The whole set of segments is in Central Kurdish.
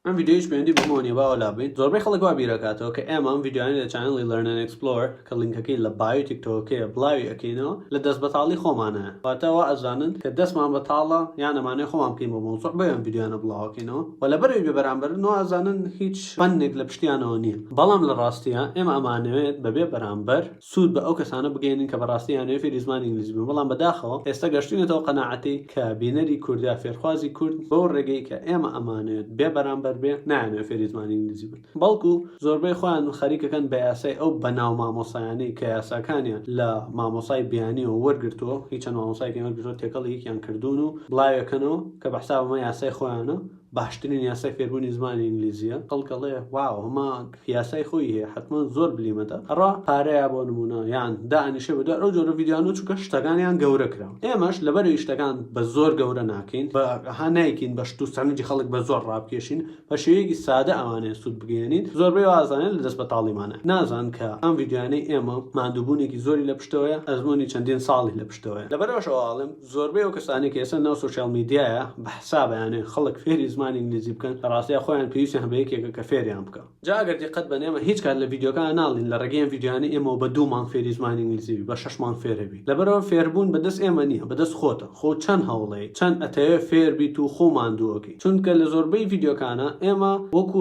ئەم ڤیدیۆیش پەیوەندی بمەوە باوەلا بین زۆربەی خەڵک وا بیرەکاتەوە کە ئێمە ئەم ڤیدیۆیانە لە چانەڵی Learn and Explore کە لیnkەکەی لە بایۆ تیکتۆکەیە بڵاوی ئەکەینەوە لە دەست بەتاڵی خۆمانەیە واتەوە ئەزانن کە دەستمان بەتاڵە یان ئەمانەیە خۆمان بکەین بۆ مۆزوع بۆ ئەم ڤیدیۆیانە بڵاوەکەینەوە و لەبەرەوەی بێ بەرامبەرنەوە ئەزانن هیچ فەنێک لە پشتیانەوە نییە بەڵام لە ڕاستیە ئێمە ئەمانەوێت بەبێ بەرامبەر سوود بە ئەو کەسانە بگەێنین کە بەڕاستیانەوێ فێری زمانی ئینگلیزی بن بەڵام بەداخەوە ئێستا گەشتوینەتەوە قەناعەتی کە بینەری کوردیا فێرخوازی کورد بەو ڕێگەی کە ئێمە ئەمانەوێت بێ بەرامبەر بێ نایانەوێت فێری زمانی ئینگلیزی بن بەڵکو زۆربەی خۆیان خەریکەکەن بە یاسای ئەو بەناو مامۆسایانەی کە یاساکانیان لە مامۆسای بیانی و وەرگرتووە هیچەند مامۆسایەکی وەرگرتووە تێکەڵی یەکیان کردوون و بڵاوێکەنەوە کە بەحسابەمە یاسای خۆیانە باشترین یاسای فێربوونی زمانی ئینگلیزیە خەڵکەڵێ واو هەما یاسای خۆی هەیە حتمما زۆر بلیمەتە هەڕا پارەیە بۆ نمونە یان دانیشە بەدوای ئەو جۆرە ڤیدیۆانە چووکە شتەکانیان گەورە کراون ئێمەش لەبەرەوەی شتەکان بە زۆر گەورە ناکەین بە هانایکین بە شت و سەرنجی خەڵک بە زۆر ڕابکێشین بە شێوەیەکی سادە ئەوانەیە سوود بگەێنین زۆربەی وازانێت لە دەست بە تاڵیمانە نازان کە ئەم ڤیدیۆانەی ئێمە ماندووبوونێکی زۆری لە پشتەوەیە ئەزمموی چەندین ساڵی لە پشتەوەیە لەبەرەوەش ئەواڵم زۆربەی ئەو کەسانی کە ئێستا ناو سوشیال میدیایە بە حسابیانێ خەڵک فێری زمانی ئینگلیزی بکەن ڕاستیە خۆیان پێویستیان بە یەکێکە کە فێریان بکە جا ئەگەر دیقەت بەن ئێمە هیچ کات لە ڤیدیۆکان ناڵین لە ڕێگەی ڤیدیۆانە ئێمە بە 2 مانگ فێری زمانی ئینگلیزی بە 6 مانگ فێرەبی لەبەرەوە فێربوون بەدەست ئێمە نییە بەدەست خۆتە خۆ چەند هەوڵەیە چەند ئەتەوێ فێربیت و خۆ ماندووەکەی چونکە لە زۆربەی ڤیدیۆکانە ئێمە وەکو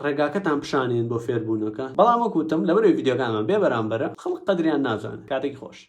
ڕێگاکەتان پیشانێن بۆ فێربوونەکە بەڵام وەکوتم لەبەرەوەی ڤیدیۆکانمان بێ بەرامبەرە خەڵک قەدریان نازانێت کاتێکی خۆش